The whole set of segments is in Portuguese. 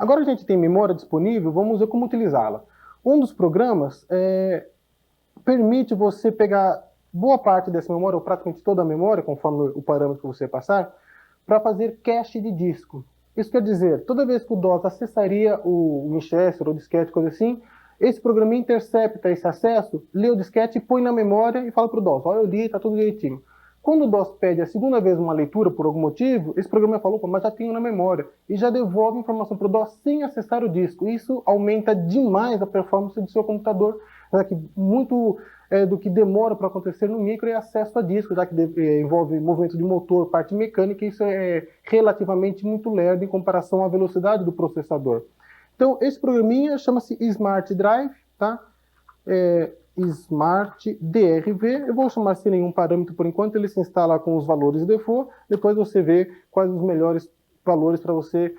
Agora a gente tem memória disponível, vamos ver como utilizá-la. Um dos programas permite você pegar boa parte dessa memória, ou praticamente toda a memória, conforme o parâmetro que você passar, para fazer cache de disco. Isso quer dizer, toda vez que o DOS acessaria o Winchester ou disquete, coisa assim, esse programa intercepta esse acesso, lê o disquete, põe na memória e fala para o DOS, olha, eu li, está tudo direitinho. Quando o DOS pede a segunda vez uma leitura por algum motivo, esse programa falou, mas já tenho na memória, e já devolve a informação para o DOS sem acessar o disco. Isso aumenta demais a performance do seu computador, já que muito do que demora para acontecer no micro é acesso a disco, já que envolve movimento de motor, parte mecânica, e isso é relativamente muito lerdo em comparação à velocidade do processador. Então, esse programinha chama-se Smart Drive, tá? Smart DRV, eu vou chamar sem nenhum parâmetro por enquanto, ele se instala com os valores default, depois você vê quais os melhores valores para você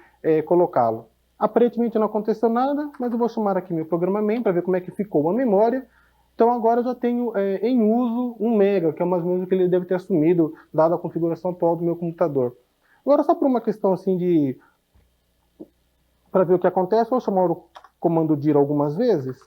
colocá-lo. Aparentemente não aconteceu nada, mas eu vou chamar aqui meu programa main para ver como é que ficou a memória. Então agora eu já tenho em uso 1 MB, que é mais ou menos o que ele deve ter assumido, dada a configuração atual do meu computador. Agora só por uma questão assim de... para ver o que acontece, vou chamar o comando dir algumas vezes.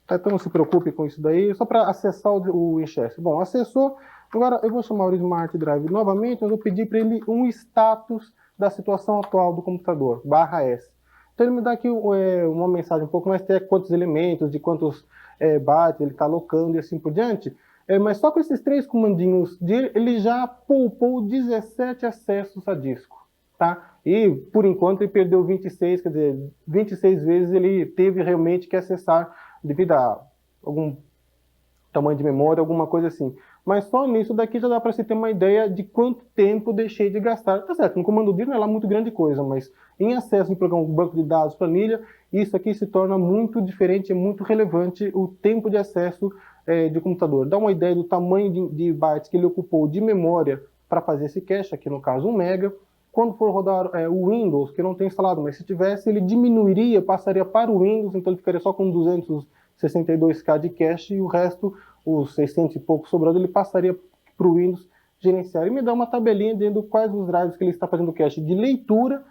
Então não se preocupe com isso daí, só para acessar o Winchester. Bom, acessou, agora eu vou chamar o Smart Drive novamente, mas vou pedir para ele um status da situação atual do computador, /S. Então ele me dá aqui uma mensagem um pouco mais técnica, quantos elementos, de quantos bytes ele está alocando e assim por diante. Mas só com esses 3 comandinhos ele já poupou 17 acessos a disco. Tá? E por enquanto ele perdeu 26, quer dizer, 26 vezes ele teve realmente que acessar devido a algum tamanho de memória, alguma coisa assim. Mas só nisso daqui já dá para você ter uma ideia de quanto tempo deixei de gastar. Tá certo, no comando dir não é lá muito grande coisa, mas em acesso de programa, banco de dados, planilha, isso aqui se torna muito diferente, é muito relevante o tempo de acesso de computador. Dá uma ideia do tamanho de bytes que ele ocupou de memória para fazer esse cache, aqui no caso 1 MB. Quando for rodar o Windows, que eu não tenho instalado, mas se tivesse, ele diminuiria, passaria para o Windows, então ele ficaria só com 262K de cache e o resto, os 600 e pouco sobrando, ele passaria para o Windows gerenciar. E me dá uma tabelinha dizendo quais os drives que ele está fazendo cache de leitura,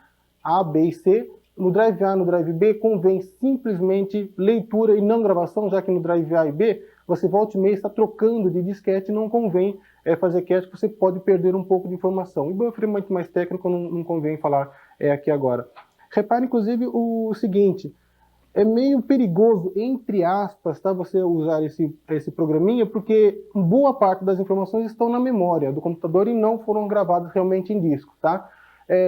A, B e C. No drive A, no drive B, convém simplesmente leitura e não gravação, já que no drive A e B, você volta e meia está trocando de disquete, não convém fazer cache, você pode perder um pouco de informação. E buffer muito mais técnico, não convém falar aqui agora. Repare, inclusive, o seguinte, é meio perigoso, entre aspas, tá, você usar esse programinha, porque boa parte das informações estão na memória do computador e não foram gravadas realmente em disco. Tá?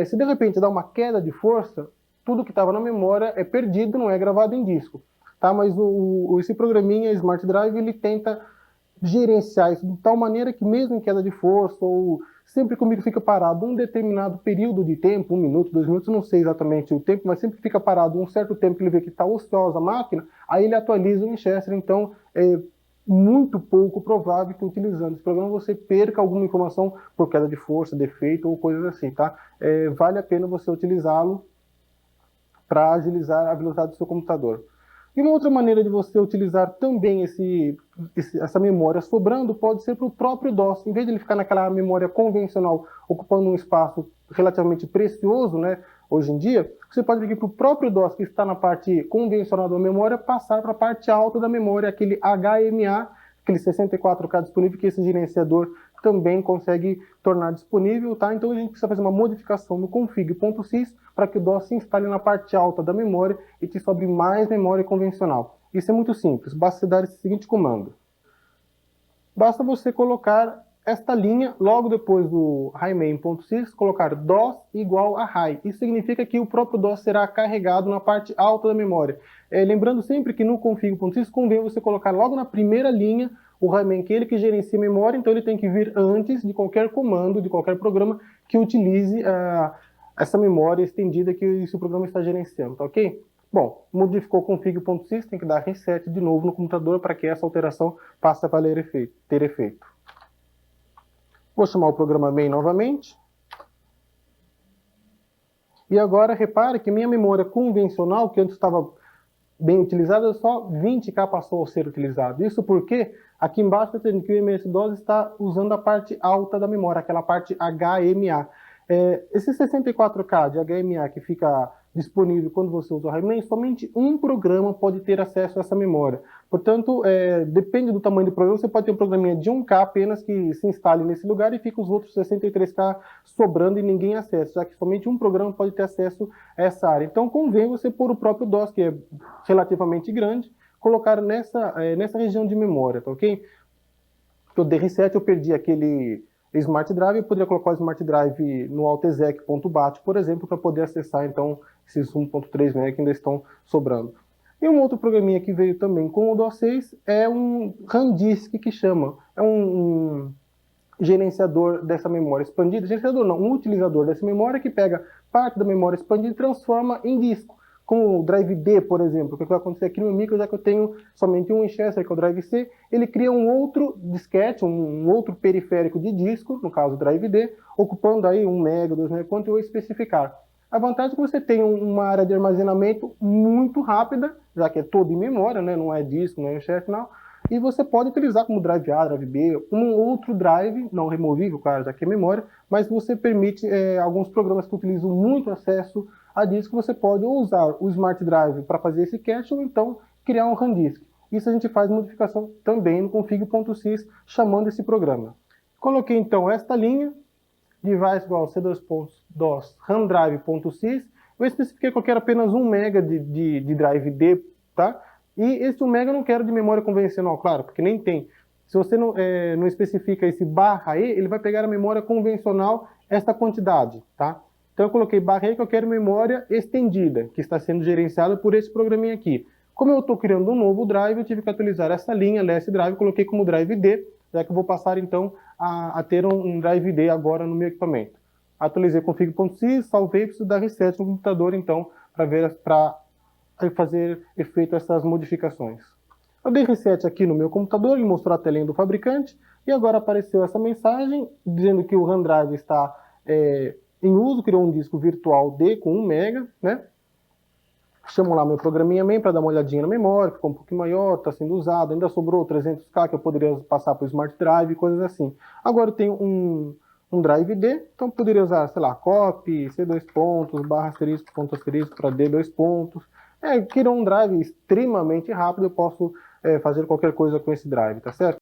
Se de repente dá uma queda de força, tudo que estava na memória é perdido, não é gravado em disco. Tá? Mas esse programinha, Smart Drive, ele tenta gerenciar isso de tal maneira que mesmo em queda de força ou sempre que o micro fica parado um determinado período de tempo, 1 minuto, 2 minutos, não sei exatamente o tempo, mas sempre que fica parado um certo tempo que ele vê que está ociosa a máquina, aí ele atualiza o Winchester. Então é muito pouco provável que utilizando esse programa você perca alguma informação por queda de força, defeito ou coisas assim, tá? Vale a pena você utilizá-lo para agilizar a velocidade do seu computador. E uma outra maneira de você utilizar também essa memória sobrando pode ser para o próprio DOS. Em vez de ele ficar naquela memória convencional, ocupando um espaço relativamente precioso, né, hoje em dia, você pode vir para o próprio DOS, que está na parte convencional da memória, passar para a parte alta da memória, aquele HMA, aquele 64K disponível, que esse gerenciador também consegue tornar disponível, tá? Então a gente precisa fazer uma modificação no config.sys para que o DOS se instale na parte alta da memória e te sobre mais memória convencional. Isso é muito simples, basta você dar esse seguinte comando. Basta você colocar esta linha, logo depois do highmain.sys, colocar DOS igual a high. Isso significa que o próprio DOS será carregado na parte alta da memória. Lembrando sempre que no config.sys convém você colocar logo na primeira linha o highmain, que é ele que gerencia a memória, então ele tem que vir antes de qualquer comando, de qualquer programa que utilize essa memória estendida que esse programa está gerenciando, tá ok? Bom, modificou o config.sys, tem que dar reset de novo no computador para que essa alteração passe a ter efeito. Vou chamar o programa main novamente. E agora repare que minha memória convencional, que antes estava bem utilizada, só 20K passou a ser utilizado. Isso porque aqui embaixo está dizendo que o MS-DOS está usando a parte alta da memória, aquela parte HMA. Esse 64K de HMA que fica disponível quando você usa o Rayman, somente um programa pode ter acesso a essa memória. Portanto, depende do tamanho do programa, você pode ter um programinha de 1K apenas que se instale nesse lugar e fica os outros 63K sobrando e ninguém acessa, já que somente um programa pode ter acesso a essa área. Então, convém você pôr o próprio DOS, que é relativamente grande, colocar nessa região de memória, tá ok? Eu dei reset, eu perdi aquele Smart Drive, eu poderia colocar o Smart Drive no altexec.bat, por exemplo, para poder acessar, então, esses 1.3 MB que ainda estão sobrando. E um outro programinha que veio também com o DOS 6 é um RANDISC que chama. É um gerenciador dessa memória expandida, gerenciador não, um utilizador dessa memória que pega parte da memória expandida e transforma em disco. Como o Drive D, por exemplo, o que vai acontecer aqui no meu micro, já que eu tenho somente um Winchester, que é o Drive C, ele cria um outro disquete, um outro periférico de disco, no caso o Drive D, ocupando aí 1 MB, 2 MB, quanto eu vou especificar. A vantagem é que você tem uma área de armazenamento muito rápida, já que é todo em memória, né? Não é disco, não é Winchester, não. E você pode utilizar como Drive A, Drive B, um outro drive, não removível, claro, já que é memória, mas você permite alguns programas que utilizam muito acesso a disco, você pode usar o Smart Drive para fazer esse cache ou então criar um RANDISC. Isso a gente faz modificação também no config.sys, chamando esse programa. Coloquei então esta linha, device igual c2.dos randrive.sys, eu especifiquei que eu quero apenas 1 MB de drive D, tá? E esse 1 MB eu não quero de memória convencional, claro, porque nem tem. Se você não especifica esse /E, ele vai pegar a memória convencional, esta quantidade, tá? Então eu coloquei /E que eu quero memória estendida, que está sendo gerenciada por esse programinha aqui. Como eu estou criando um novo drive, eu tive que atualizar essa linha, less drive, coloquei como drive D, já que eu vou passar então a ter um drive D agora no meu equipamento. Atualizei config.sys, salvei, preciso dar reset no computador então, para fazer efeito essas modificações. Eu dei reset aqui no meu computador, ele mostrou a telinha do fabricante, e agora apareceu essa mensagem dizendo que o RANDrive está em uso, criou um disco virtual D com 1 MB, né? Chamo lá meu programinha main para dar uma olhadinha na memória, ficou um pouquinho maior, está sendo usado, ainda sobrou 300K que eu poderia passar para o Smart Drive, coisas assim. Agora eu tenho um Drive D, então eu poderia usar, sei lá, copy, C2 pontos, barra asterisco, ponto asterisco para D2 pontos. Criou um drive extremamente rápido, eu posso fazer qualquer coisa com esse drive, tá certo?